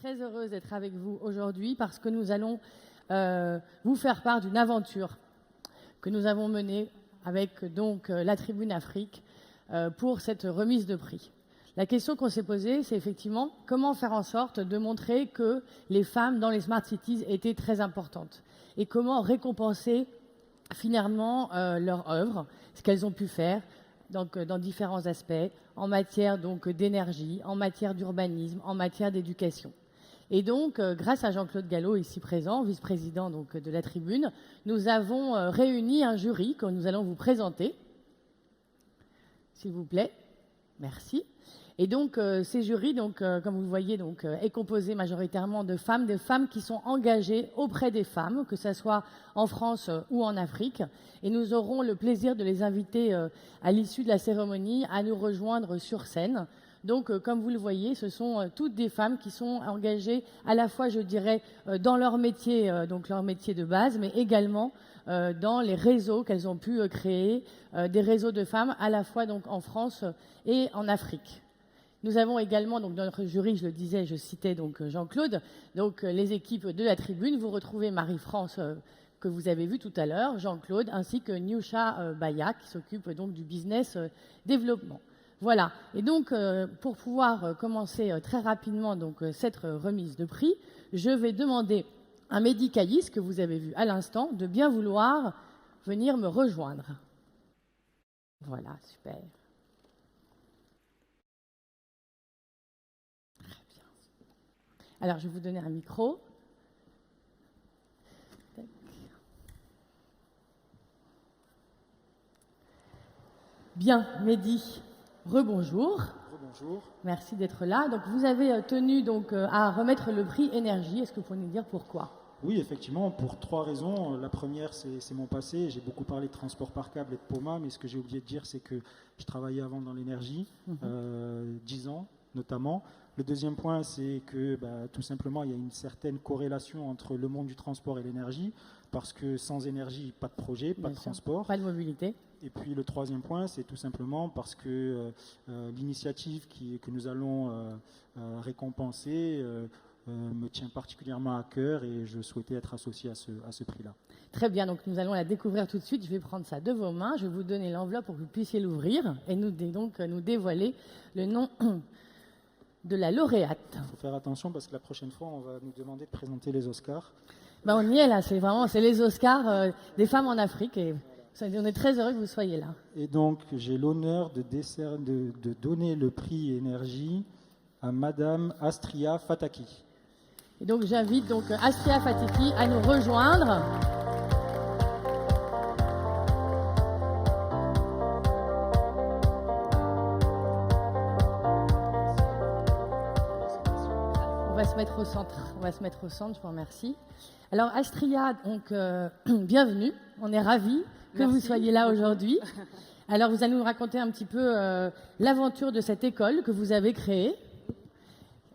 très heureuse d'être avec vous aujourd'hui parce que nous allons vous faire part d'une aventure que nous avons menée avec donc la Tribune Afrique pour cette remise de prix. La question qu'on s'est posée, c'est effectivement comment faire en sorte de montrer que les femmes dans les Smart Cities étaient très importantes et comment récompenser finalement leur œuvre, ce qu'elles ont pu faire donc, dans différents aspects, en matière donc d'énergie, en matière d'urbanisme, en matière d'éducation. Et donc, grâce à Jean-Claude Gallo, ici présent, vice-président donc, de la Tribune, nous avons réuni un jury que nous allons vous présenter. S'il vous plaît. Merci. Et donc, ces jurys, donc, comme vous le voyez, donc, est composé majoritairement de femmes qui sont engagées auprès des femmes, que ce soit en France ou en Afrique. Et nous aurons le plaisir de les inviter à l'issue de la cérémonie à nous rejoindre sur scène. Donc, comme vous le voyez, ce sont toutes des femmes qui sont engagées à la fois, je dirais, dans leur métier, donc leur métier de base, mais également dans les réseaux qu'elles ont pu créer, des réseaux de femmes à la fois donc en France et en Afrique. Nous avons également, donc dans notre jury, je le disais, je citais donc Jean-Claude, donc les équipes de la Tribune. Vous retrouvez Marie-France que vous avez vue tout à l'heure, Jean-Claude, ainsi que Niusha Baya qui s'occupe donc du business développement. Voilà. Et donc, pour pouvoir commencer très rapidement donc cette remise de prix, je vais demander à Mehdi Kayis, que vous avez vu à l'instant, de bien vouloir venir me rejoindre. Voilà, super. Très bien. Alors, je vais vous donner un micro. Bien, Mehdi, rebonjour. Rebonjour. Merci d'être là. Donc, vous avez tenu donc, à remettre le prix énergie. Est-ce que vous pouvez nous dire pourquoi ? Oui, effectivement, pour 3 raisons. La première, c'est mon passé. J'ai beaucoup parlé de transport par câble et de POMA, mais ce que j'ai oublié de dire, c'est que je travaillais avant dans l'énergie, 10 ans notamment. Le deuxième point, c'est que tout simplement, il y a une certaine corrélation entre le monde du transport et l'énergie, parce que sans énergie, pas de projet, pas de transport. Pas de mobilité. Et puis le troisième point, c'est tout simplement parce que l'initiative que nous allons récompenser me tient particulièrement à cœur et je souhaitais être associé à ce prix-là. Très bien, donc nous allons la découvrir tout de suite. Je vais prendre ça de vos mains, je vais vous donner l'enveloppe pour que vous puissiez l'ouvrir et nous dévoiler le nom de la lauréate. Il faut faire attention parce que la prochaine fois, on va nous demander de présenter les Oscars. On y est là, c'est les Oscars des femmes en Afrique et on est très heureux que vous soyez là. Et donc, j'ai l'honneur de donner le prix énergie à Madame Astria Fataki. Et donc, j'invite donc Astria Fataki à nous rejoindre. On va se mettre au centre, je vous remercie. Alors, Astria, donc, bienvenue. On est ravis que vous soyez là aujourd'hui. Alors, vous allez nous raconter un petit peu l'aventure de cette école que vous avez créée.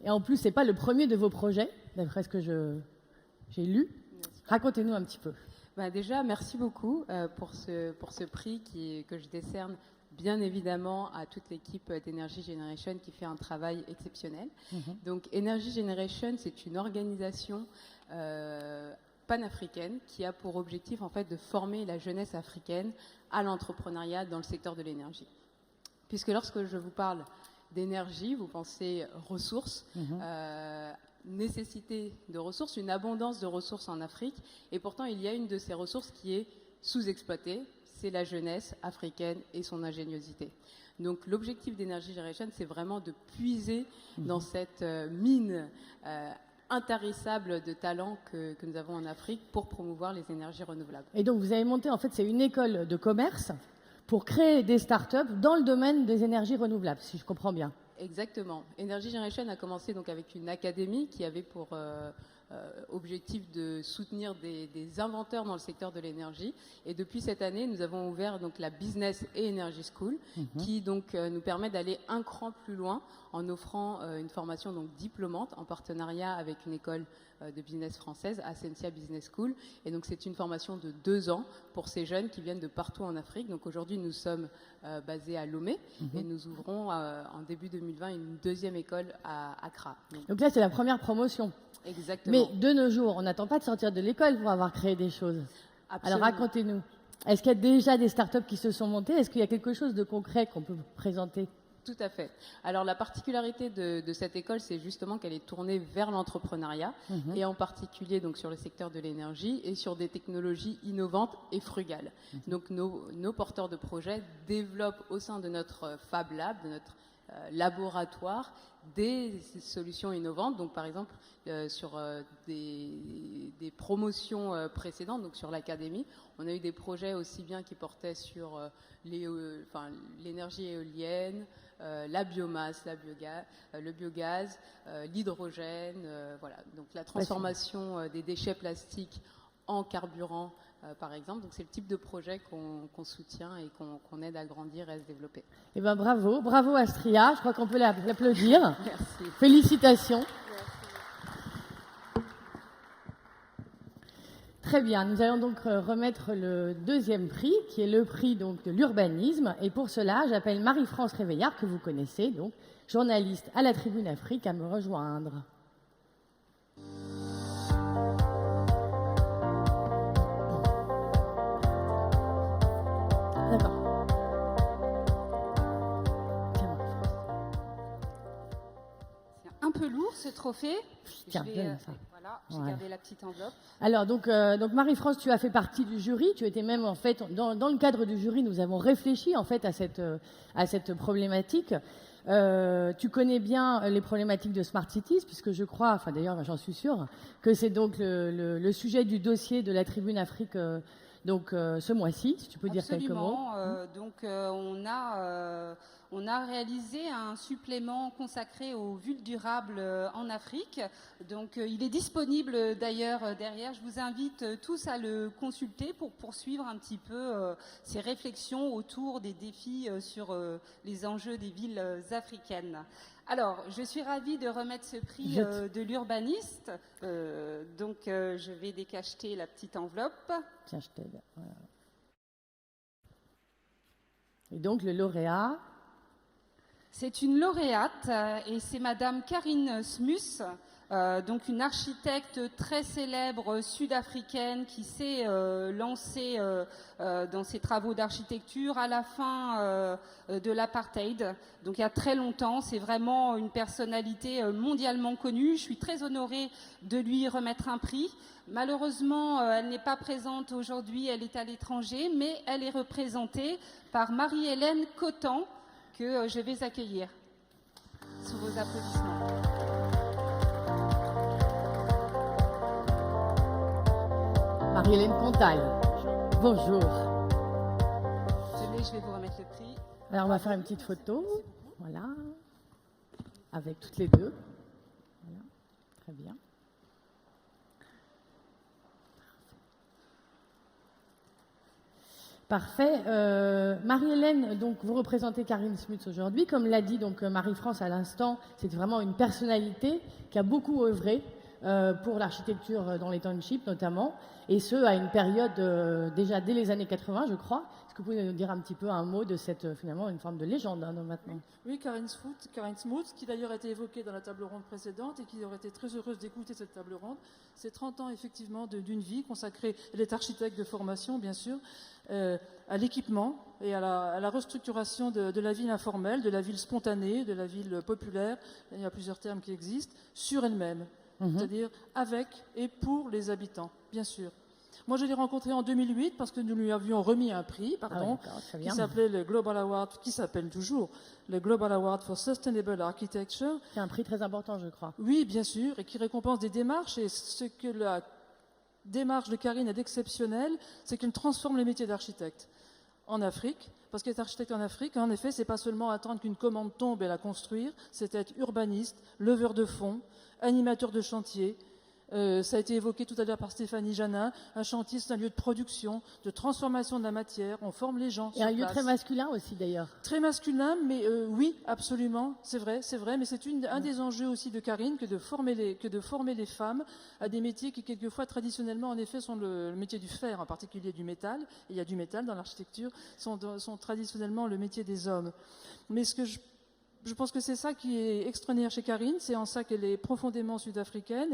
Et en plus, ce n'est pas le premier de vos projets, d'après ce que j'ai lu. Racontez-nous un petit peu. Déjà, merci beaucoup pour ce prix que je décerne bien évidemment à toute l'équipe d'Energy Generation qui fait un travail exceptionnel. Donc, Energy Generation, c'est une organisation panafricaine qui a pour objectif en fait de former la jeunesse africaine à l'entrepreneuriat dans le secteur de l'énergie. Puisque lorsque je vous parle d'énergie, vous pensez ressources, nécessité de ressources, une abondance de ressources en Afrique. Et pourtant, il y a une de ces ressources qui est sous-exploitée, c'est la jeunesse africaine et son ingéniosité. Donc l'objectif d'Energy Generation, c'est vraiment de puiser dans cette mine intarissable de talents que nous avons en Afrique pour promouvoir les énergies renouvelables. Et donc vous avez monté, en fait, c'est une école de commerce pour créer des startups dans le domaine des énergies renouvelables, si je comprends bien. Exactement. Energy Generation a commencé donc avec une académie qui avait pour objectif de soutenir des inventeurs dans le secteur de l'énergie. Et depuis cette année, nous avons ouvert donc la Business et Energy School, qui donc nous permet d'aller un cran plus loin en offrant une formation donc diplômante en partenariat avec une école de business française, Ascensia Business School. Et donc c'est une formation de 2 ans pour ces jeunes qui viennent de partout en Afrique. Donc aujourd'hui nous sommes basés à Lomé et nous ouvrons en début 2020 une 2e école à Accra. Donc là c'est la première promotion. Exactement. Mais de nos jours, on n'attend pas de sortir de l'école pour avoir créé des choses. Absolument. Alors racontez-nous. Est-ce qu'il y a déjà des startups qui se sont montées? Est-ce qu'il y a quelque chose de concret qu'on peut vous présenter? Tout à fait. Alors la particularité de cette école, c'est justement qu'elle est tournée vers l'entrepreneuriat et en particulier donc sur le secteur de l'énergie et sur des technologies innovantes et frugales. Donc nos porteurs de projets développent au sein de notre Fab Lab, de notre laboratoire, des solutions innovantes. Donc par exemple sur des promotions précédentes, donc sur l'académie, on a eu des projets aussi bien qui portaient sur l'énergie éolienne, la biomasse, le biogaz, l'hydrogène, voilà. Donc la transformation des déchets plastiques en carburant, par exemple. Donc c'est le type de projet qu'on soutient et qu'on aide à grandir et à se développer. Eh bien bravo Astria, je crois qu'on peut l'applaudir. Merci. Félicitations. Très bien, nous allons donc remettre le 2e prix, qui est le prix donc, de l'urbanisme. Et pour cela, j'appelle Marie-France Réveillard, que vous connaissez, donc journaliste à la Tribune Afrique, à me rejoindre. D'accord. C'est un peu lourd ce trophée. Tiens, donne ça. Voilà, j'ai Voilà. gardé la petite enveloppe. Alors donc Marie-France, tu as fait partie du jury. Tu étais même en fait dans le cadre du jury. Nous avons réfléchi en fait à cette problématique. Tu connais bien les problématiques de Smart Cities, puisque je crois, enfin d'ailleurs j'en suis sûre, que c'est donc le sujet du dossier de la Tribune Afrique. Donc ce mois-ci, si tu peux dire quelques mots. On a réalisé un supplément consacré aux villes durables en Afrique. Donc il est disponible d'ailleurs derrière. Je vous invite tous à le consulter pour poursuivre un petit peu ces réflexions autour des défis sur les enjeux des villes africaines. Alors, je suis ravie de remettre ce prix de l'urbaniste. Je vais décacheter la petite enveloppe. Tiens, je t'aide. Voilà. Et donc, le lauréat. C'est une lauréate et c'est Madame Karine Smus, donc une architecte très célèbre sud-africaine qui s'est lancée dans ses travaux d'architecture à la fin de l'apartheid. Donc il y a très longtemps, c'est vraiment une personnalité mondialement connue. Je suis très honorée de lui remettre un prix. Malheureusement, elle n'est pas présente aujourd'hui, elle est à l'étranger, mais elle est représentée par Marie-Hélène Cotan, que je vais accueillir sous vos applaudissements. Marie-Hélène Contal. Bonjour. Tenez, je vais vous remettre le prix. Alors, on va faire une petite photo. Voilà. Avec toutes les deux. Voilà. Très bien. Parfait. Marie-Hélène, donc vous représentez Karine Smuts aujourd'hui. Comme l'a dit donc Marie-France à l'instant, c'est vraiment une personnalité qui a beaucoup œuvré pour l'architecture dans les townships notamment, et ce à une période déjà dès les années 80, je crois. Est-ce que vous pouvez nous dire un petit peu un mot de cette finalement une forme de légende hein, maintenant? Oui, Karine Smuts, qui d'ailleurs a été évoquée dans la table ronde précédente et qui aurait été très heureuse d'écouter cette table ronde. C'est 30 ans effectivement d'une vie consacrée, elle est architecte de formation bien sûr, à l'équipement et à la restructuration de la ville informelle, de la ville spontanée, de la ville populaire, il y a plusieurs termes qui existent, sur elle-même, c'est-à-dire avec et pour les habitants, bien sûr. Moi, je l'ai rencontré en 2008 parce que nous lui avions remis un prix, qui s'appelait le Global Award, qui s'appelle toujours le Global Award for Sustainable Architecture. C'est un prix très important, je crois. Oui, bien sûr, et qui récompense des démarches. Et ce que la démarche de Karine est d'exceptionnel, c'est qu'elle transforme les métiers d'architecte en Afrique. Parce qu'être architecte en Afrique, en effet, c'est pas seulement attendre qu'une commande tombe et la construire, c'est être urbaniste, leveur de fonds, animateur de chantier, Ça a été évoqué tout à l'heure par Stéphanie Janin. Un chantier, c'est un lieu de production, de transformation de la matière. On forme les gens. Et sur un lieu place. très masculin aussi d'ailleurs. Très masculin, mais oui, absolument, c'est vrai. Mais c'est un des enjeux aussi de Karine que de former les femmes à des métiers qui, quelquefois, traditionnellement, en effet, sont le métier du fer, en particulier du métal. Et il y a du métal dans l'architecture, sont traditionnellement le métier des hommes. Mais je pense que c'est ça qui est extraordinaire chez Karine, c'est en ça qu'elle est profondément sud-africaine.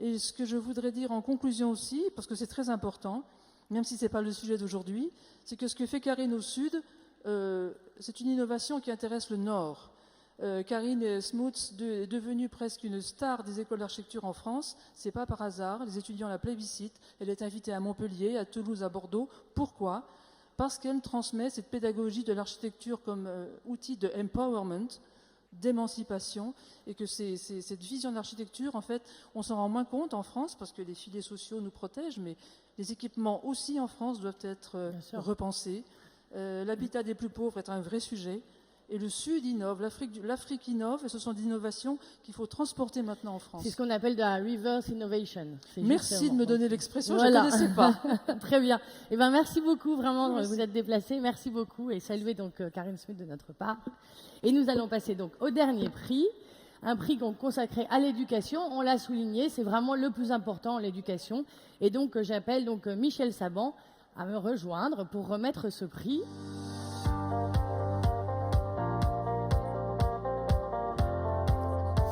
Et ce que je voudrais dire en conclusion aussi, parce que c'est très important, même si ce n'est pas le sujet d'aujourd'hui, c'est que ce que fait Karine au Sud, c'est une innovation qui intéresse le Nord. Karine Smuts est devenue presque une star des écoles d'architecture en France. Ce n'est pas par hasard. Les étudiants la plébiscitent. Elle est invitée à Montpellier, à Toulouse, à Bordeaux. Pourquoi ? Parce qu'elle transmet cette pédagogie de l'architecture comme outil de empowerment, d'émancipation, et que cette vision de l'architecture, en fait, on s'en rend moins compte en France parce que les filets sociaux nous protègent, mais les équipements aussi en France doivent être repensés. L'habitat des plus pauvres est un vrai sujet. Et le Sud innove, l'Afrique innove, et ce sont des innovations qu'il faut transporter maintenant en France. C'est ce qu'on appelle de la reverse innovation. Merci de me donner l'expression, voilà. Je ne connaissais pas. Très bien. Eh ben, merci beaucoup, vraiment, vous êtes déplacés. Merci beaucoup et saluez donc Karine Smith de notre part. Et nous allons passer donc au dernier prix, un prix qu'on consacrait à l'éducation. On l'a souligné, c'est vraiment le plus important, l'éducation. Et donc j'appelle donc Michel Saban à me rejoindre pour remettre ce prix.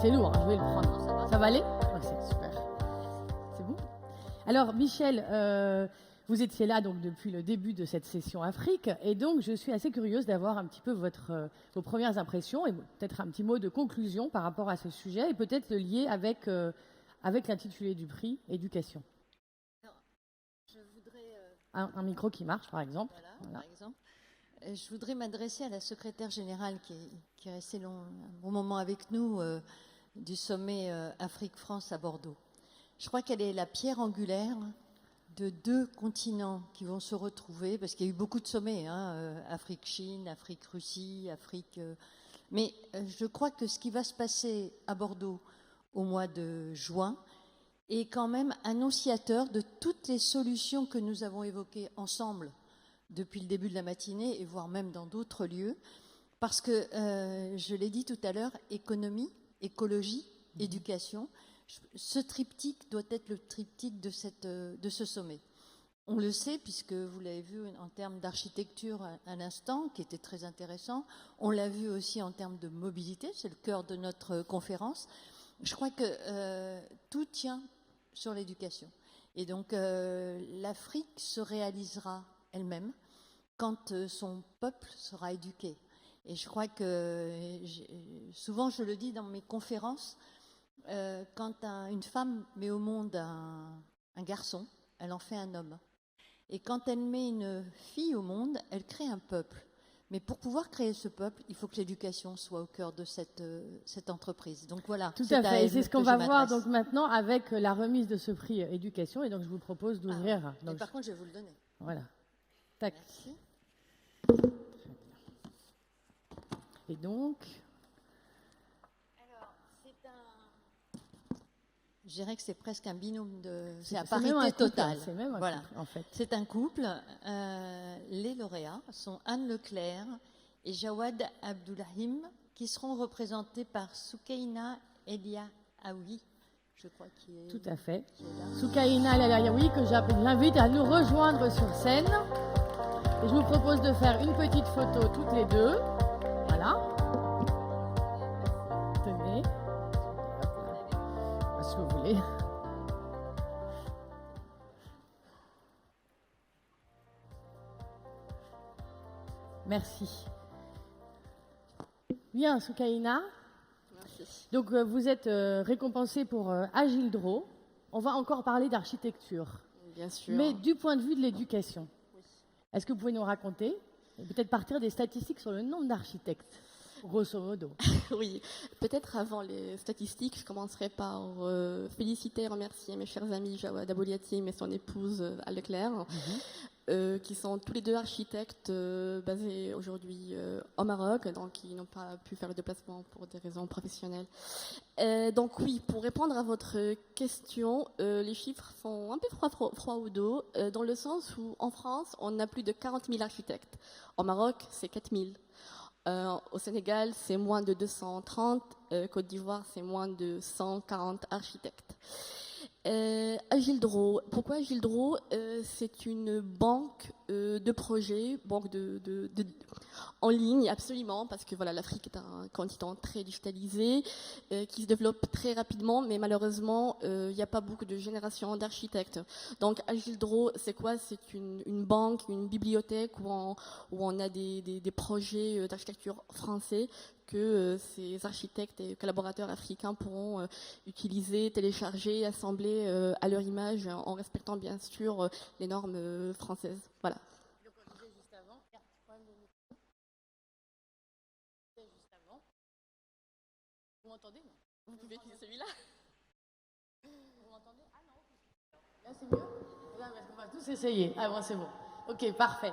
C'est lourd, hein, je vais le prendre. Ça va aller ? Oh, c'est super. C'est bon ? Alors, Michel, vous étiez là donc depuis le début de cette session Afrique, et donc je suis assez curieuse d'avoir un petit peu vos premières impressions et peut-être un petit mot de conclusion par rapport à ce sujet, et peut-être le lier avec l'intitulé du prix, éducation. Alors, je voudrais un micro qui marche, par exemple. Voilà. Par exemple. Je voudrais m'adresser à la secrétaire générale qui est restée un bon moment avec nous du sommet Afrique-France à Bordeaux. Je crois qu'elle est la pierre angulaire de 2 continents qui vont se retrouver, parce qu'il y a eu beaucoup de sommets, Afrique-Chine, Afrique-Russie, Afrique... mais je crois que ce qui va se passer à Bordeaux au mois de juin est quand même annonciateur de toutes les solutions que nous avons évoquées ensemble depuis le début de la matinée, et voire même dans d'autres lieux, parce que, je l'ai dit tout à l'heure, économie, écologie, éducation, ce triptyque doit être le triptyque de ce sommet. On le sait, puisque vous l'avez vu en termes d'architecture à l'instant, qui était très intéressant, on l'a vu aussi en termes de mobilité, c'est le cœur de notre conférence. Je crois que tout tient sur l'éducation. Et donc, l'Afrique se réalisera elle-même quand son peuple sera éduqué. Et je crois que, souvent je le dis dans mes conférences, quand une femme met au monde un garçon, elle en fait un homme. Et quand elle met une fille au monde, elle crée un peuple. Mais pour pouvoir créer ce peuple, il faut que l'éducation soit au cœur de cette entreprise. Donc voilà. Tout à fait. Et c'est ce qu'on va voir donc maintenant avec la remise de ce prix éducation. Et donc je vous propose d'ouvrir. Mais par contre, je vais vous le donner. Voilà. Tac. Merci. Et donc. Alors, je dirais que c'est presque un binôme c'est à même parité un couple, totale. C'est même un voilà. couple, en fait. C'est un couple. Les lauréats sont Anne Leclerc et Jawad Abdoulahim, qui seront représentés par Soukaina Elia Aoui, je crois qu'il est. Tout à fait. Là. Soukaina Elia Aoui, que j'invite à nous rejoindre sur scène. Et je vous propose de faire une petite photo toutes les deux. Voilà. Tenez. Si vous voulez. Merci. Bien, Soukaina. Merci. Donc, vous êtes récompensée pour Agile Draw. On va encore parler d'architecture. Bien sûr. Mais du point de vue de l'éducation. Est-ce que vous pouvez nous raconter, et peut-être partir des statistiques sur le nombre d'architectes, grosso modo? Oui, peut-être avant les statistiques, je commencerai par féliciter et remercier mes chers amis Jawad Abdoulahim et son épouse Anne Leclerc. qui sont tous les deux architectes basés aujourd'hui au Maroc, donc ils n'ont pas pu faire le déplacement pour des raisons professionnelles. Donc oui, pour répondre à votre question, les chiffres sont un peu froid au dos, dans le sens où en France, on a plus de 40 000 architectes. Au Maroc, c'est 4 000. Au Sénégal, c'est moins de 230. Côte d'Ivoire, c'est moins de 140 architectes. Agile Draw. Pourquoi Agile Draw? C'est une banque de projets, banque en ligne, absolument, parce que voilà, l'Afrique est un continent très digitalisé, qui se développe très rapidement, mais malheureusement, il n'y a pas beaucoup de générations d'architectes. Donc Agile Draw, c'est quoi? C'est une banque, une bibliothèque où on a des projets d'architecture français que ces architectes et collaborateurs africains pourront utiliser, télécharger, assembler à leur image, en respectant bien sûr les normes françaises. Voilà. Donc on disait juste avant, vous m'entendez? Vous pouvez utiliser celui-là? Vous m'entendez? Ah non. Là c'est mieux? Là, parce qu'on va tous essayer. Ah bon, c'est bon. Ok, parfait.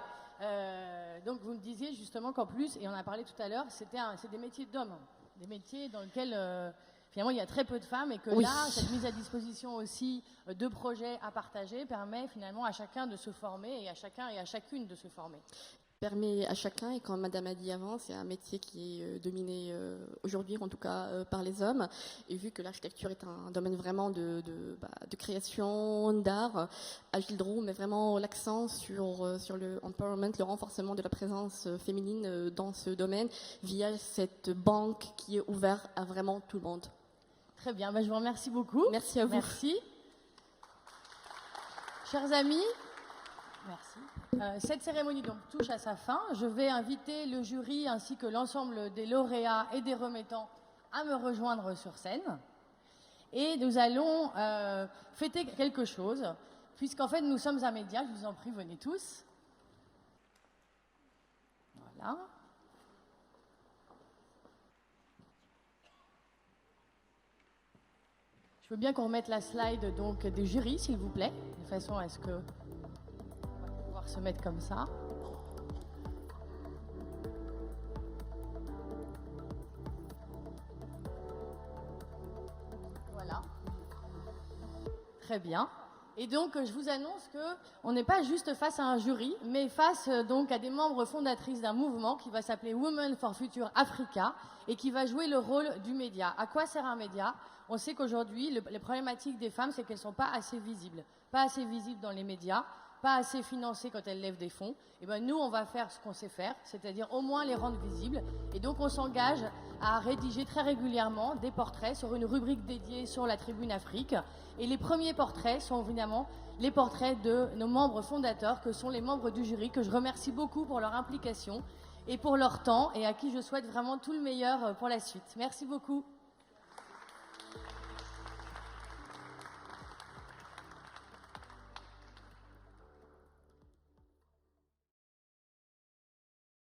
Donc vous me disiez justement qu'en plus, et on a parlé tout à l'heure, c'est des métiers d'hommes, des métiers dans lesquels finalement il y a très peu de femmes, et que oui. Là, cette mise à disposition aussi de projets à partager permet finalement à chacun de se former, et à chacun et à chacune de se former. Permet à chacun, et comme Madame a dit avant, c'est un métier qui est dominé aujourd'hui, en tout cas par les hommes. Et vu que l'architecture est un domaine vraiment de création, d'art, Agile Draw met vraiment l'accent sur le empowerment, le renforcement de la présence féminine dans ce domaine, via cette banque qui est ouverte à vraiment tout le monde. Très bien, je vous remercie beaucoup. Merci à vous. Merci. Chers amis, merci. Cette cérémonie donc touche à sa fin. Je vais inviter le jury ainsi que l'ensemble des lauréats et des remettants à me rejoindre sur scène. Et nous allons fêter quelque chose, puisqu'en fait nous sommes un média. Je vous en prie, venez tous. Voilà. Je veux bien qu'on remette la slide donc des jurys, s'il vous plaît, de façon à ce que on va pouvoir se mettre comme ça. Voilà. Très bien. Et donc, je vous annonce qu'on n'est pas juste face à un jury, mais face donc à des membres fondatrices d'un mouvement qui va s'appeler Women for Future Africa et qui va jouer le rôle du média. À quoi sert un média? On sait qu'aujourd'hui, les problématiques des femmes, c'est qu'elles ne sont pas assez visibles. Pas assez visibles dans les médias, pas assez financées quand elles lèvent des fonds. Et bien nous, on va faire ce qu'on sait faire, c'est-à-dire au moins les rendre visibles. Et donc, on s'engage à rédiger très régulièrement des portraits sur une rubrique dédiée sur la Tribune Afrique. Et les premiers portraits sont évidemment les portraits de nos membres fondateurs, que sont les membres du jury, que je remercie beaucoup pour leur implication et pour leur temps, et à qui je souhaite vraiment tout le meilleur pour la suite. Merci beaucoup.